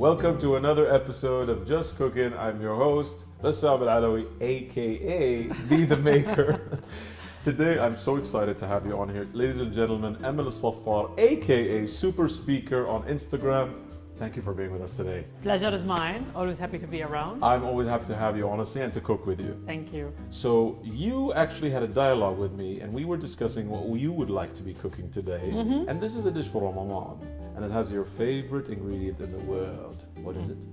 Welcome to another episode of Just Cooking. I'm your host, Bassam Al-Alawi, aka Be the Maker. Today, I'm so excited to have you on here. Ladies and gentlemen, Emil Safar, aka Super Speaker on Instagram. Thank you for being with us today. Pleasure is mine. Always happy to be around. I'm always happy to have you, honestly, and to cook with you. Thank you. So you actually had a dialogue with me, and we were discussing what you would like to be cooking today. And this is a dish for Ramadan, and it has your favorite ingredient in the world. What is it?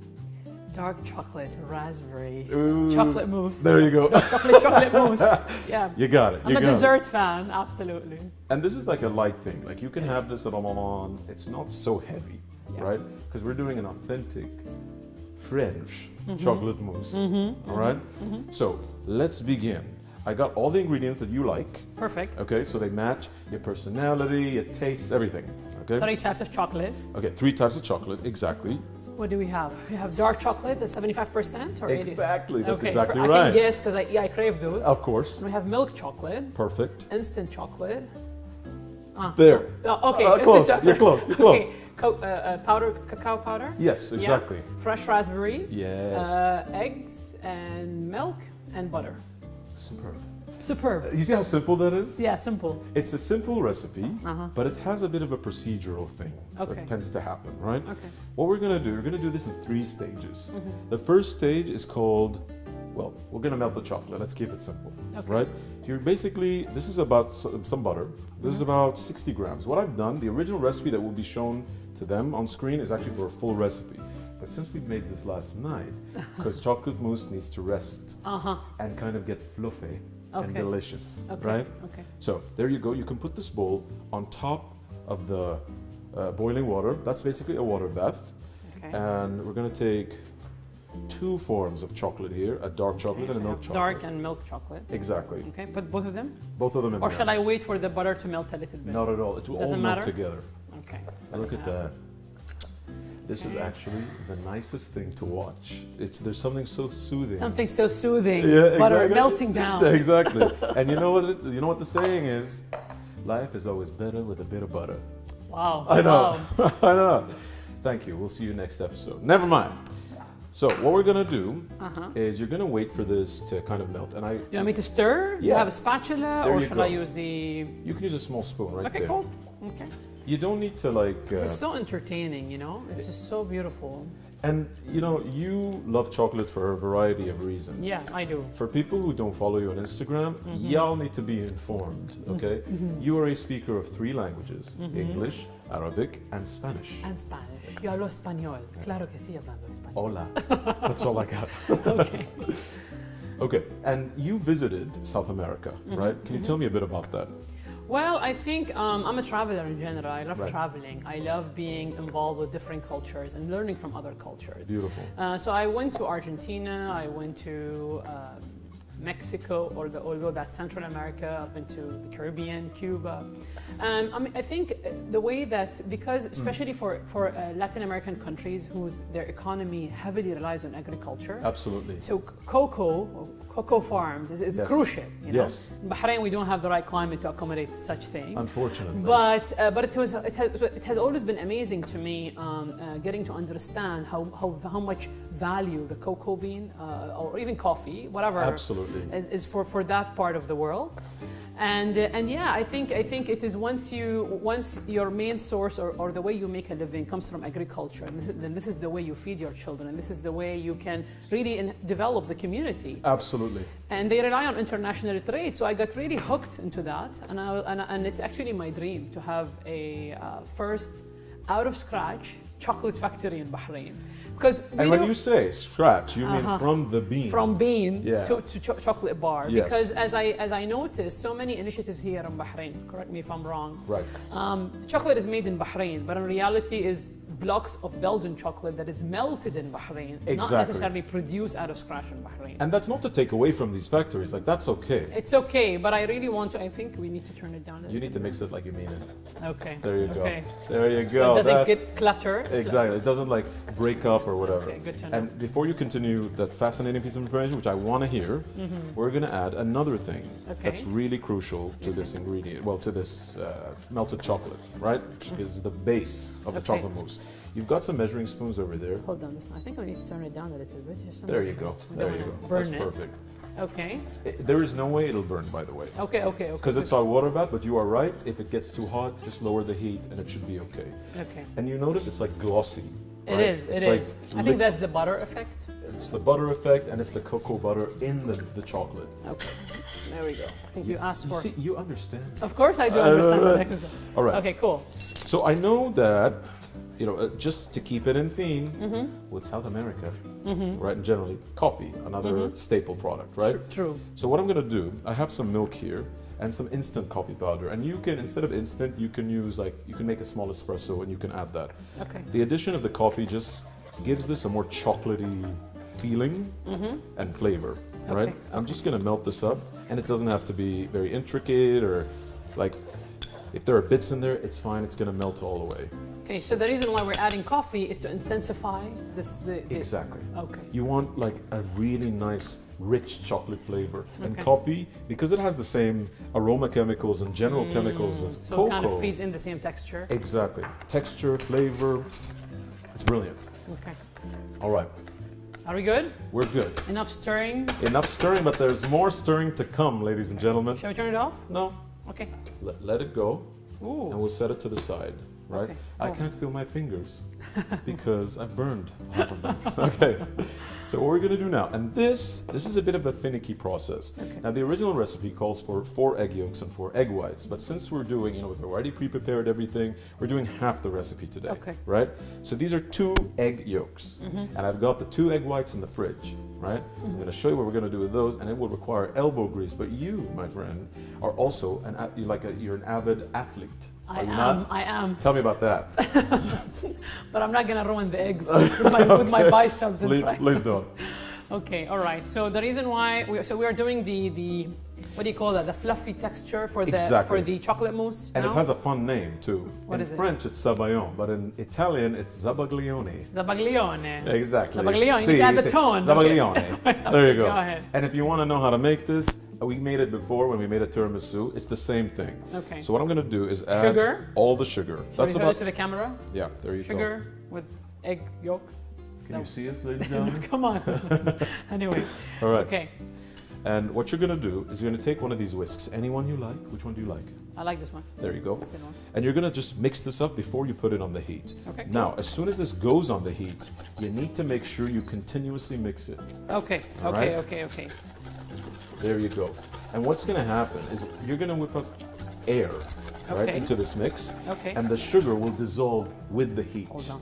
Dark chocolate, raspberry, Ooh, chocolate mousse. There you go. chocolate mousse. Yeah. You got it. I'm a dessert fan, absolutely. And this is like a light thing. Like you can have this at Ramadan. It's not so heavy, right? Because we're doing an authentic French chocolate mousse. All right? So let's begin. I got all the ingredients that you like. Perfect. Okay, so they match your personality, your tastes, everything. Okay. 3 types of chocolate. Okay, 3 types of chocolate, exactly. What do we have? We have dark chocolate at 75% or 80%? Exactly, that's okay. exactly I right. can guess because I crave those. Of course. And we have milk chocolate. Perfect. Instant chocolate. There. Okay. Close. You're close. You're close. Okay. Cacao powder. Yes, exactly. Yeah. Fresh raspberries. Yes. Eggs and milk and butter. Superb. Superb. You see how simple that is? Yeah, simple. It's a simple recipe, but it has a bit of a procedural thing that tends to happen, right? Okay. What we're going to do, we're going to do this in 3 stages. The first stage is called, well, we're going to melt the chocolate. Let's keep it simple, right? So you're basically, this is about some butter. This is about 60 grams. What I've done, the original recipe that will be shown to them on screen is actually for a full recipe. But since we made this last night, because chocolate mousse needs to rest and kind of get fluffy and delicious, right? Okay. So there you go. You can put this bowl on top of the boiling water. That's basically a water bath. Okay. And we're going to take 2 forms of chocolate here, a dark chocolate and a milk chocolate. Dark and milk chocolate. Exactly. Okay, put both of them? Both of them in Or there. shall I wait for the butter to melt a little bit? Not at all. It will all melt together. Okay. Look at that. This is actually the nicest thing to watch. There's something so soothing. Something so soothing. Yeah, exactly. Butter melting down. Exactly. And you know what the saying is? Life is always better with a bit of butter. Wow. I know. Wow. I know. Thank you. We'll see you next episode. Never mind. So what we're gonna do is you're gonna wait for this to kind of melt. And you want me to stir? Yeah. You have a spatula, or should I use the? You can use a small spoon right there. Okay, cool. Okay. You don't need to like. It's so entertaining, you know. It's just so beautiful. And you know, you love chocolate for a variety of reasons. Yeah, I do. For people who don't follow you on Instagram, y'all need to be informed, okay? You are a speaker of 3 languages, English, Arabic, and Spanish. And Spanish. Yo hablo español. Claro que sí, hablando español. Hola. That's all I got. Okay. Okay, and you visited South America, right? Can you tell me a bit about that? Well, I think I'm a traveler in general. I love traveling. I love being involved with different cultures and learning from other cultures. Beautiful. So I went to Argentina. I went to Mexico, although that's Central America. I've been to the Caribbean, Cuba. I mean, I think the way that, because especially for Latin American countries their economy heavily relies on agriculture. Absolutely. So cocoa farms is crucial. You know? Yes. In Bahrain, we don't have the right climate to accommodate such things. Unfortunately. But it has always been amazing to me getting to understand how much value the cocoa bean or even coffee, whatever, is for that part of the world. And yeah, I think it is once your main source or the way you make a living comes from agriculture, then this is the way you feed your children, and this is the way you can really develop the community. Absolutely. And they rely on international trade, so I got really hooked into that, and it's actually my dream to have a first out of scratch chocolate factory in Bahrain. And when you say scratch, you mean from the bean? From bean to chocolate bar. Yes. Because as I noticed, so many initiatives here in Bahrain, correct me if I'm wrong. Right. Chocolate is made in Bahrain, but in reality is blocks of Belgian chocolate that is melted in Bahrain, not necessarily produced out of scratch in Bahrain. And that's not to take away from these factories, like that's okay. It's okay, but I really want to, I think we need to turn it down a You need to mix it like you mean it. Okay. There you go. Okay. There you go. So it doesn't get cluttered. Exactly. It doesn't like break up or whatever. Okay, good to know. And before you continue that fascinating piece of information, which I want to hear, we're going to add another thing that's really crucial to this ingredient, well, to this melted chocolate, right? Which is the base of the chocolate mousse. You've got some measuring spoons over there. Hold on, listen. I think I need to turn it down a little bit. There you go. There you go. That's perfect. Okay. There is no way it'll burn, by the way. Okay, okay, okay. Because it's our water bath, but you are right. If it gets too hot, just lower the heat and it should be okay. Okay. And you notice it's like glossy. Right? It is, it is. I think that's the butter effect. It's the butter effect and it's the cocoa butter in the chocolate. Okay. There we go. I think you asked for... See, you understand. Of course I do understand. All right. Okay, cool. So I know that, you know, just to keep it in theme, with South America, right, and generally, coffee, another staple product, right? True. So what I'm going to do, I have some milk here and some instant coffee powder. And you can, instead of instant, you can use, like, you can make a small espresso and you can add that. Okay. The addition of the coffee just gives this a more chocolatey feeling and flavor, right? I'm just going to melt this up, and it doesn't have to be very intricate or, like, if there are bits in there, it's fine. It's going to melt all the way. Okay, so the reason why we're adding coffee is to intensify this. Exactly. Okay. You want like a really nice, rich chocolate flavor. And coffee, because it has the same aroma chemicals and general chemicals as so cocoa. it kind of feeds in the same texture. Exactly. Texture, flavor. It's brilliant. Okay. All right. Are we good? We're good. Enough stirring? Enough stirring, but there's more stirring to come, ladies and gentlemen. Shall we turn it off? No. Okay. Let it go. Ooh. And we'll set it to the side, right? Okay, I cool. can't feel my fingers because I've burned half of them. Okay. So what we're going to do now, and this is a bit of a finicky process. Okay. Now the original recipe calls for 4 egg yolks and 4 egg whites, but since we're doing, you know, we've already pre-prepared everything, we're doing half the recipe today, right? So these are 2 egg yolks, and I've got the 2 egg whites in the fridge, right? I'm going to show you what we're going to do with those, and it will require elbow grease. But you, my friend, are also you're an avid athlete. I am. Tell me about that. But I'm not going to ruin the eggs with my biceps in front. Please don't. Okay, all right. So the reason why we are doing the what do you call that? The fluffy texture for the chocolate mousse. And it has a fun name too. What in is it? French it's sabayon, but in Italian it's zabaglione. Zabaglione. Exactly. Zabaglione. You need to add the tone. Zabaglione. Okay. There you go. Go ahead. And if you want to know how to make this, we made it before when we made a tiramisu. It's the same thing. Okay. So what I'm going to do is add sugar. all the sugar. That's about to the camera. Yeah, there you sugar with egg yolk. Can you see it, ladies and gentlemen? Come on. Anyway. All right. Okay. And what you're going to do is you're going to take one of these whisks. Any one you like. Which one do you like? I like this one. There you go. This one. And you're going to just mix this up before you put it on the heat. Okay. Now, as soon as this goes on the heat, you need to make sure you continuously mix it. Okay. All okay. right? Okay. Okay. There you go. And what's going to happen is you're going to whip up air right, into this mix. Okay. And the sugar will dissolve with the heat. Hold on.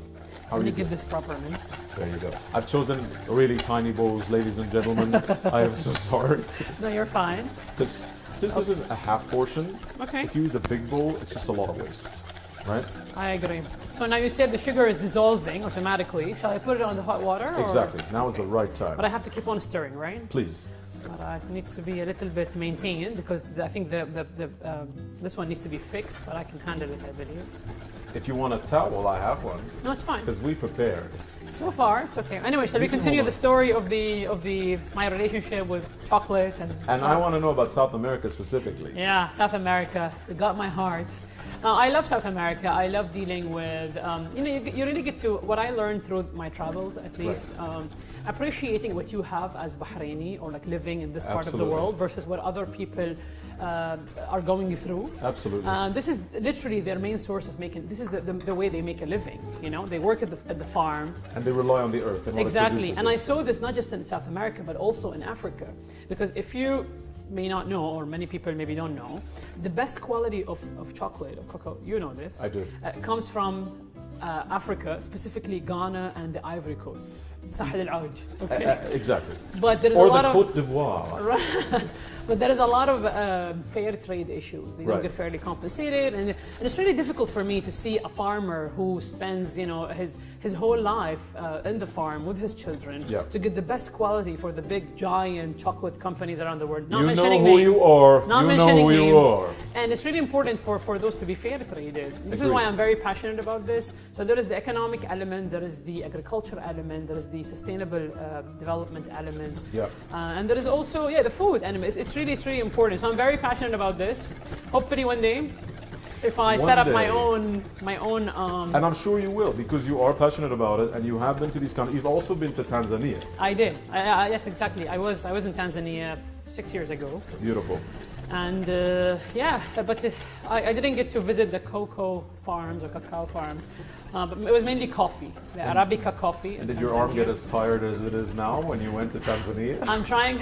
How Let me you give this properly. There you go. I've chosen really tiny bowls, ladies and gentlemen. I am so sorry. No, you're fine. Because since this is a half portion, if you use a big bowl, it's just a lot of waste, right? I agree. So now you said the sugar is dissolving automatically. Shall I put it on the hot water? Exactly. Now is the right time. But I have to keep on stirring, right? Please. But it needs to be a little bit maintained because I think this one needs to be fixed, but I can handle it, I believe. If you want a towel, I have one. No, it's fine. Because we prepared. So far, it's okay. Anyway, shall we continue the story of my relationship with chocolate and I want to know about South America specifically. Yeah, South America. It got my heart. I love South America. I love dealing with, you know, you really get to, what I learned through my travels at least, appreciating what you have as Bahraini or like living in this part of the world versus what other people are going through. Absolutely. This is literally their main source of making, this is the way they make a living, you know? They work at the farm. And they rely on the earth. And exactly. And I saw this not just in South America, but also in Africa. Because if you may not know, or many people maybe don't know, the best quality of chocolate, of cocoa, you know this. I do. Comes from Africa, specifically Ghana and the Ivory Coast. Sahel al-Auj. Okay. Exactly. But there is or a lot the of Côte d'Ivoire. Right. But there is a lot of fair trade issues. They don't get fairly compensated, and it's really difficult for me to see a farmer who spends, you know, his whole life in the farm with his children to get the best quality for the big giant chocolate companies around the world. Not mentioning names. You know who you are. Not you mentioning know who names. you are. And it's really important for those to be fair traded. This is why I'm very passionate about this. So there is the economic element, there is the agriculture element, there is the sustainable development element, and there is also the food element. It's really important. So I'm very passionate about this. Hopefully one day if I set up my own. And I'm sure you will, because you are passionate about it, and you have been to these countries. You've also been to Tanzania. I did. Yes, exactly. I was in Tanzania 6 years ago. Beautiful. And yeah, but I didn't get to visit the cocoa farms or cacao farms. But it was mainly coffee, the Arabica coffee. And did your arm get as tired as it is now when you went to Tanzania? I'm trying.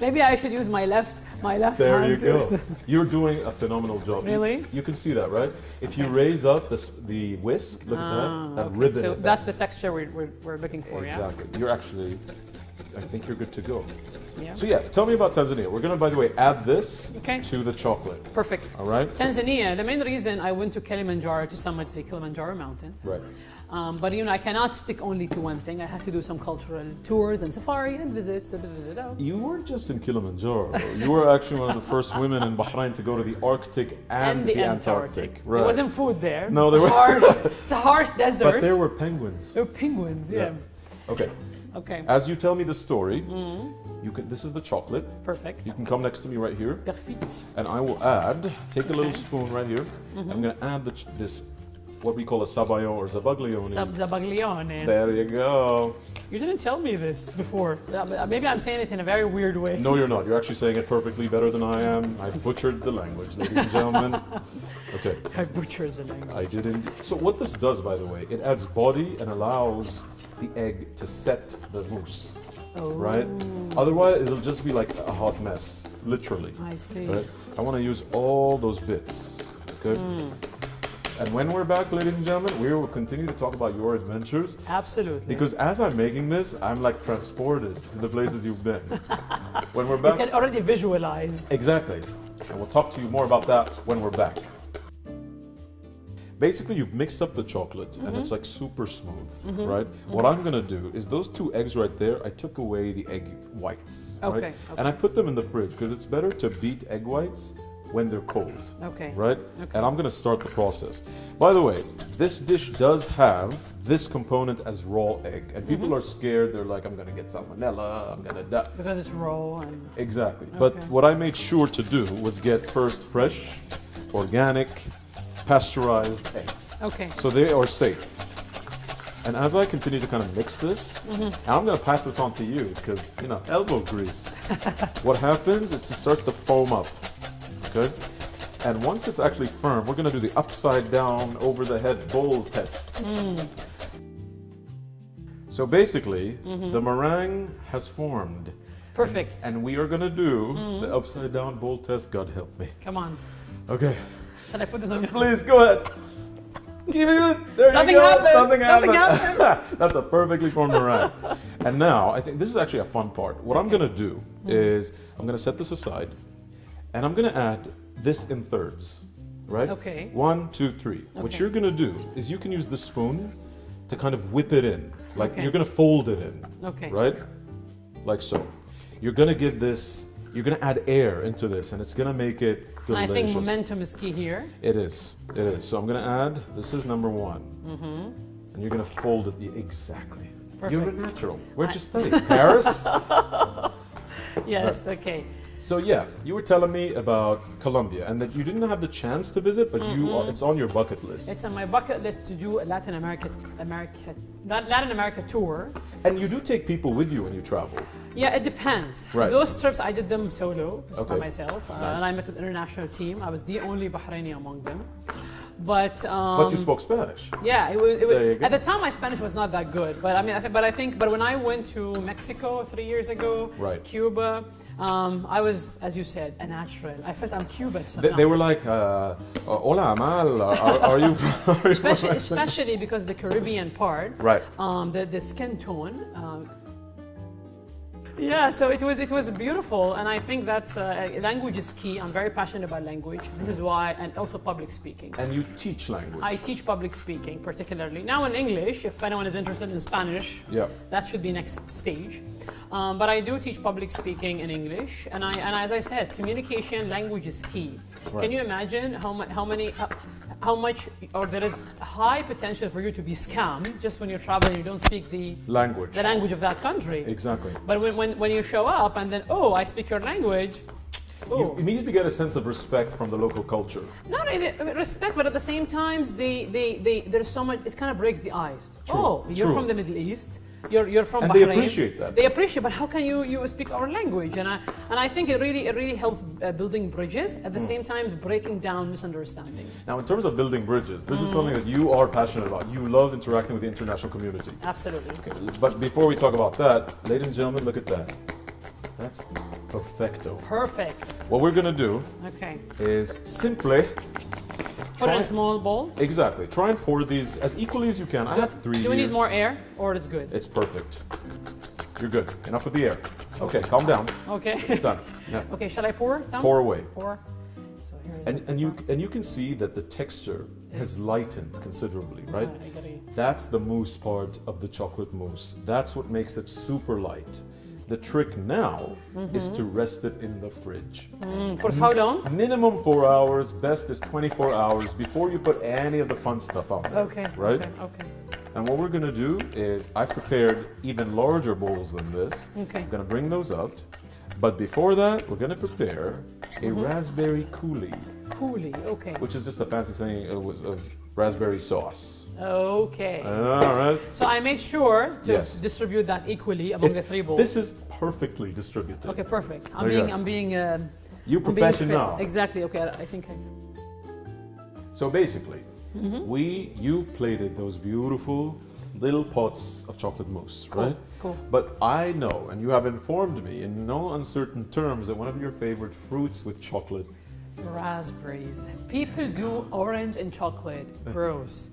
Maybe I should use my left there hand. There you go. You're doing a phenomenal job. Really? You can see that, right? If you raise up the whisk, look at that ribbon. So that's the texture we're looking for, exactly. You're actually, I think you're good to go. Yeah. So yeah, tell me about Tanzania. We're going to, by the way, add this to the chocolate. Perfect. All right. Tanzania, the main reason I went to Kilimanjaro to summit the Kilimanjaro mountains. Right. But you know, I cannot stick only to one thing. I had to do some cultural tours and safari and visits. You weren't just in Kilimanjaro. You were actually one of the first women in Bahrain to go to the Arctic and the Antarctic. Right. There wasn't food there. No, there were. It's a harsh desert. But there were penguins. There were penguins, yeah. Okay. Okay. As you tell me the story, you can. This is the chocolate. Perfect. You can come next to me right here. Perfect. And I will add. Take a little spoon right here. I'm going to add this, what we call a sabayon or zabaglione. Zabaglione. There you go. You didn't tell me this before. Maybe I'm saying it in a very weird way. No, you're not. You're actually saying it perfectly better than I am. I butchered the language, ladies and gentlemen. Okay. I butchered the language. I did indeed. So what this does, by the way, it adds body and allows the egg to set the mousse. Oh. Right? Otherwise, it'll just be like a hot mess, literally. I see. Right? I want to use all those bits. Okay? And when we're back, ladies and gentlemen, we will continue to talk about your adventures. Absolutely. Because as I'm making this, I'm like transported to the places you've been. When we're back, you can already visualize. Exactly. And we'll talk to you more about that when we're back. Basically, you've mixed up the chocolate and it's like super smooth, right? What I'm gonna do is those 2 eggs right there, I took away the egg whites, right? And I put them in the fridge because it's better to beat egg whites when they're cold, right? And I'm gonna start the process. By the way, this dish does have this component as raw egg, and people are scared. They're like, I'm gonna get salmonella, I'm gonna die. Because it's raw and... Exactly. But what I made sure to do was get first fresh, organic, pasteurized eggs. Okay. So they are safe. And as I continue to kind of mix this, and I'm going to pass this on to you because, you know, elbow grease. What happens, it starts to foam up, okay? And once it's actually firm, we're going to do the upside down, over the head bowl test. So basically, the meringue has formed. Perfect. And we are going to do the upside down bowl test. God help me. Come on. Okay. Can I put this on your... Please, go ahead. Keep it. There you go. Nothing happened. That's a perfectly formed meringue. And now, I think this is actually a fun part. What I'm going to do is I'm going to set this aside, and I'm going to add this in thirds, right? Okay. 1, 2, 3. Okay. What you're going to do is you can use the spoon to kind of whip it in. Like you're going to fold it in. Okay. Right? Like so. You're going to give this... You're going to add air into this, and it's going to make it delicious. I think momentum is key here. It is. It is. So I'm going to add, this is number 1. And you're going to fold it exactly. Perfect. You're a natural. Where'd you study? Paris? Yes, okay. So yeah, you were telling me about Colombia, and that you didn't have the chance to visit, but it's on your bucket list. It's on my bucket list to do a Latin America tour. And you do take people with you when you travel. Yeah, it depends. Right. Those trips I did them solo, just by myself, nice. and I met an international team. I was the only Bahraini among them. But you spoke Spanish. Yeah, it was at the time my Spanish was not that good. But I mean, but when I went to Mexico 3 years ago, Cuba, I was, as you said, a natural. I felt I'm Cuban. They were like, "Hola, Amal, are you?" Especially because the Caribbean part, right? The skin tone. Yeah, so it was beautiful, and I think that's language is key. I'm very passionate about language. This is why, and also public speaking. And you teach language. I teach public speaking, particularly now in English. If anyone is interested in Spanish, that should be next stage. But I do teach public speaking in English, and as I said, communication, language is key. Right. Can you imagine how much, or there is high potential for you to be scammed just when you're traveling, you don't speak the language of that country. Exactly. But when you show up and then, oh, I speak your language, you immediately get a sense of respect from the local culture. Not really respect, but at the same time, there's so much. It kind of breaks the ice. True. Oh, you're from the Middle East. You're from and Bahrain. They appreciate that. They appreciate, but how can you speak our language? And I think it really helps building bridges, at the same time breaking down misunderstanding. Now, in terms of building bridges, this is something that you are passionate about. You love interacting with the international community. Absolutely. Okay, but before we talk about that, ladies and gentlemen, look at that. That's perfecto. Perfect. What we're gonna do is simply put it in small bowls. Exactly. Try and pour these as equally as you can. I have 3 Do we need more air, or it's good? It's perfect. You're good. Enough with the air. Okay, calm down. Okay. It's done. Yeah. Okay, shall I pour some? Pour away. Pour. So here and you can see that the texture has lightened considerably, right? That's the mousse part of the chocolate mousse. That's what makes it super light. The trick now is to rest it in the fridge. For how long? Minimum 4 hours, best is 24 hours before you put any of the fun stuff on there. Okay. Right? Okay. And what we're gonna do is, I've prepared even larger bowls than this. Okay. I'm gonna bring those out. But before that, we're gonna prepare a raspberry coulis. Coulis, okay. Which is just a fancy saying of raspberry sauce. Okay. All right. So I make sure to distribute that equally among the 3 bowls. This is perfectly distributed. Okay, perfect. I'm being you professional. Exactly. Okay, I think. So basically, you've plated those beautiful little pots of chocolate mousse, right? Cool. But I know, and you have informed me in no uncertain terms, that one of your favorite fruits with chocolate. Raspberries. People do orange and chocolate. Gross.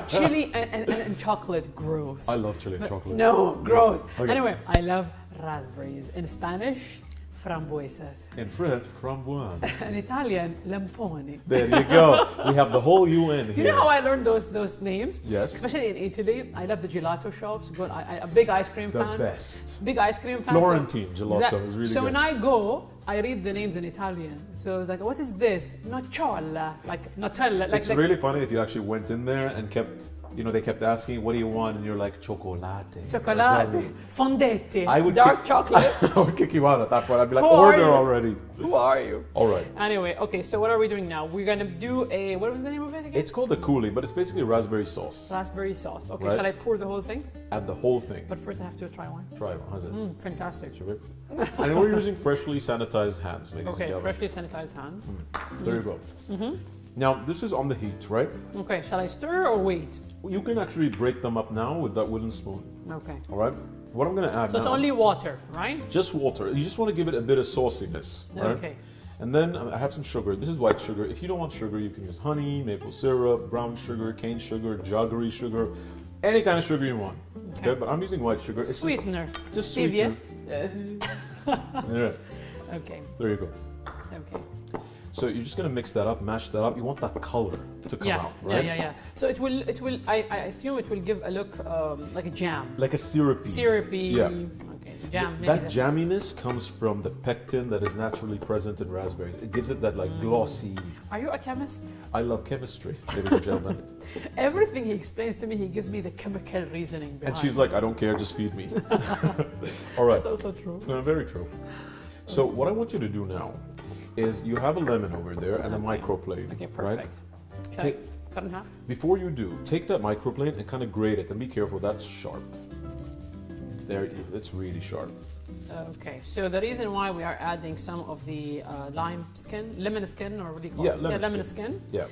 Chili and chocolate. Gross. I love chili and chocolate. No, gross. Okay. Anyway, I love raspberries. In Spanish, frambuesas. In French, framboise. In Italian, lamponi. There you go. We have the whole UN here. You know how I learned those names? Yes. Especially in Italy, I love the gelato shops. Good. I'm a big ice cream fan. The best. Big ice cream fan. Florentine gelato is really good. So when I go, I read the names in Italian. So I was like, what is this? Nocciola. Like Nutella. It's really funny if you actually went in there and kept, they kept asking, what do you want? And you're like, chocolate. Chocolate. Fondetti. Dark chocolate. I would kick you out at that point. I'd be like, order already. Who are you? All right. Anyway, okay, so what are we doing now? We're going to do what was the name of it again? It's called a coulis, but it's basically raspberry sauce. Raspberry sauce. Okay, right? Shall I pour the whole thing? Add the whole thing. But first I have to try one. Try one. How's it? Fantastic. Sure. And we're using freshly sanitized hands, ladies and gentlemen. Freshly sanitized hands. There you go. Now, this is on the heat, right? Okay, shall I stir or wait? You can actually break them up now with that wooden spoon. Okay. All right? What I'm going to add So it's only water, right? Just water. You just want to give it a bit of sauciness, right? Okay. And then I have some sugar. This is white sugar. If you don't want sugar, you can use honey, maple syrup, brown sugar, cane sugar, jaggery sugar, any kind of sugar you want. Okay? But I'm using white sugar. It's sweetener. Just stevia. Yeah. Okay. There you go. Okay. So you're just gonna mix that up, mash that up. You want that color to come out, right? Yeah. So it will. I assume it will give a look like a jam. Like a syrupy. Syrupy. Yeah. Okay. Jam. That jamminess comes from the pectin that is naturally present in raspberries. It gives it that like glossy. Are you a chemist? I love chemistry, ladies and gentlemen. Everything he explains to me, he gives me the chemical reasoning behind. And she's like, I don't care, just feed me. All right. That's also true. Very true. So what I want you to do now is you have a lemon over there and a microplane. Okay, perfect. Right? Cut in half? Before you do, take that microplane and kind of grate it, and be careful, that's sharp. There, it's really sharp. Okay, so the reason why we are adding some of the lemon skin, or what do you call it? Lemon skin. Yeah.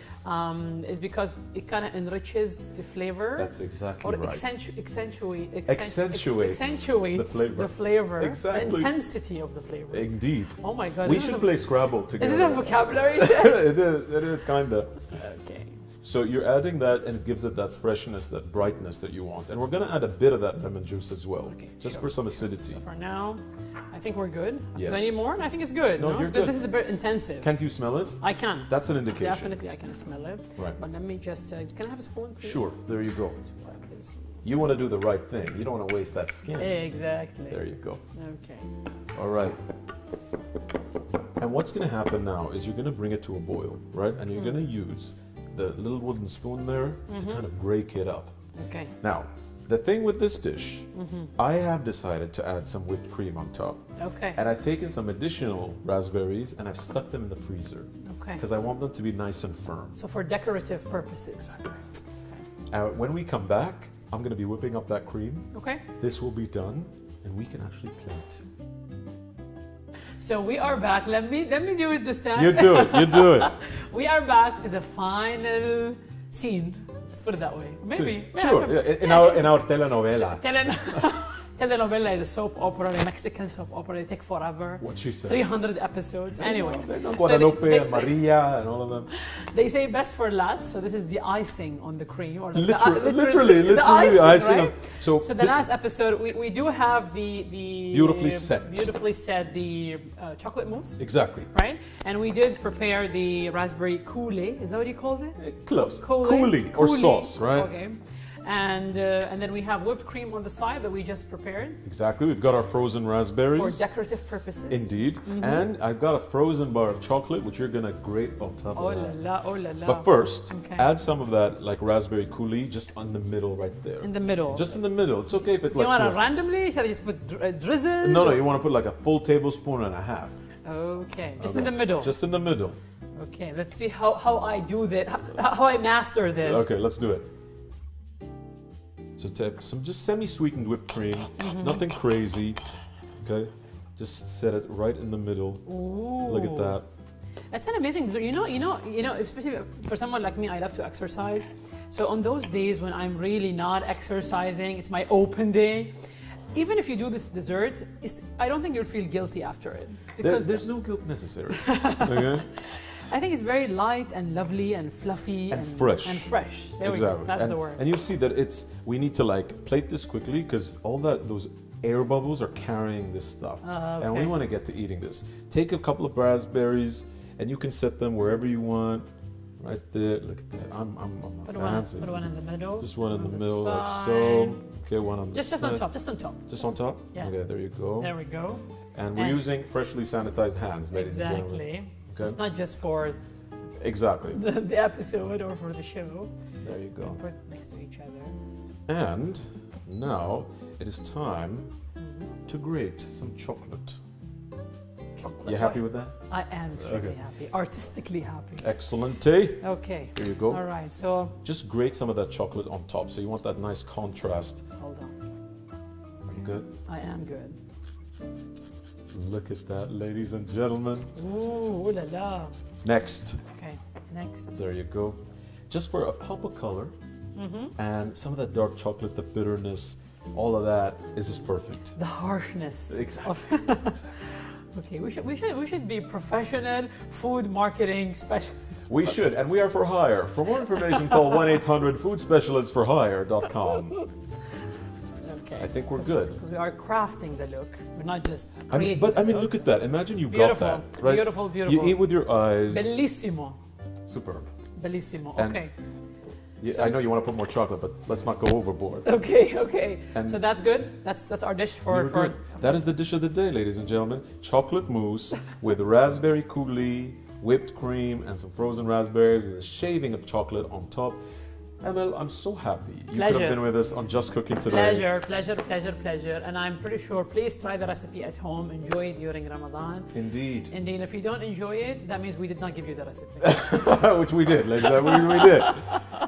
Is because it kind of enriches the flavor. That's exactly right. Accentuates the flavor. Exactly. The intensity of the flavor. Indeed. Oh my God. We should play Scrabble together. Is this a vocabulary? It is kind of. Okay. So you're adding that, and it gives it that freshness, that brightness that you want. And we're going to add a bit of that lemon juice as well, just for some acidity. So for now, I think we're good. Yes. Do I need more? I think it's good. No, you're good. This is a bit intensive. Can't you smell it? I can. That's an indication. Definitely, I can smell it. Right. But let me just, can I have a spoon, please? Sure, there you go. You want to do the right thing. You don't want to waste that skin. Exactly. There you go. Okay. All right. And what's going to happen now is you're going to bring it to a boil, right? And you're going to use the little wooden spoon there to kind of break it up. Okay. Now, the thing with this dish, I have decided to add some whipped cream on top. Okay. And I've taken some additional raspberries and I've stuck them in the freezer. Okay. Because I want them to be nice and firm. So for decorative purposes. Exactly. When we come back, I'm going to be whipping up that cream. Okay. This will be done and we can actually plate. So we are back. Let me do it this time. You do it. You do it. We are back to the final scene. Let's put it that way. Maybe. Sure. In our telenovela. Telenovela is a soap opera, a Mexican soap opera. They take forever. What she said. 300 episodes. Anyway. Guadalupe and Maria and all of them. They say best for last, so this is the icing on the cream. Or literally the icing, right? So the last episode, we do have the beautifully set the chocolate mousse. Exactly. Right? And we did prepare the raspberry coulis. Is that what you called it? Close. Coulis or sauce, right? Okay. And then we have whipped cream on the side that we just prepared. Exactly. We've got our frozen raspberries. For decorative purposes. Indeed. And I've got a frozen bar of chocolate, which you're going to grate on top of that. Oh la la. But first, add some of that like raspberry coulis just on the middle right there. In the middle. Just in the middle. It's okay if it's like... You want to randomly? Shall I just put drizzle? No, you want to put like a full tablespoon and a half. Okay. Just in the middle. Just in the middle. Okay. Let's see how I do that, how I master this. Okay, let's do it. So to have some just semi-sweetened whipped cream, nothing crazy, okay? Just set it right in the middle. Ooh. Look at that. That's an amazing dessert. You know, especially for someone like me, I love to exercise. So on those days when I'm really not exercising, it's my open day. Even if you do this dessert, I don't think you'll feel guilty after it. Because there's no guilt necessary. Okay? I think it's very light and lovely and fluffy and fresh. And fresh. There exactly. we go. That's the word. And you see that we need to like plate this quickly because all those air bubbles are carrying this stuff. Okay. And we want to get to eating this. Take a couple of raspberries and you can set them wherever you want. Right there. Look at that. I'm fancy. Put one in the middle. Just one in the middle, like so. Okay, one on the side. Just on top. Just on top. Just on top? Yeah. Okay, there you go. There we go. And we're using freshly sanitized hands, ladies and gentlemen. Exactly. So it's not just for the episode or for the show. There you go. Put next to each other. And now it is time to grate some chocolate. You happy with that? I am truly happy. Artistically happy. Excellent. Okay. Here you go. All right. So just grate some of that chocolate on top. So you want that nice contrast. Hold on. Are you good? I am good. Look at that, ladies and gentlemen. Ooh la la. Next. Okay, next. There you go. Just for a pop of color and some of that dark chocolate, the bitterness, all of that is just perfect. The harshness. Exactly. Okay, we should be professional food marketing specialists. We should, and we are for hire. For more information, call 1-800-foodspecialistforhire.com. I think we're good. Because we are crafting the look. We're not just creating look at that. Imagine you got that. Right? Beautiful, beautiful. You eat with your eyes. Bellissimo. Superb. Bellissimo. And okay. Yeah, so I know you want to put more chocolate, but let's not go overboard. Okay. And so that's good. That's our dish for. Good. That is the dish of the day, ladies and gentlemen. Chocolate mousse with raspberry coulis, whipped cream, and some frozen raspberries with a shaving of chocolate on top. Emil, I'm so happy you could have been with us on Just Cooking today. Pleasure. And I'm pretty sure, please try the recipe at home. Enjoy it during Ramadan. Indeed. Indeed. If you don't enjoy it, that means we did not give you the recipe. Which we did, ladies. We did.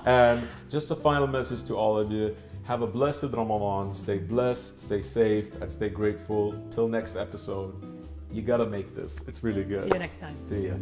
And just a final message to all of you. Have a blessed Ramadan. Stay blessed, stay safe, and stay grateful. Till next episode. You gotta make this. It's really good. See you next time. See ya.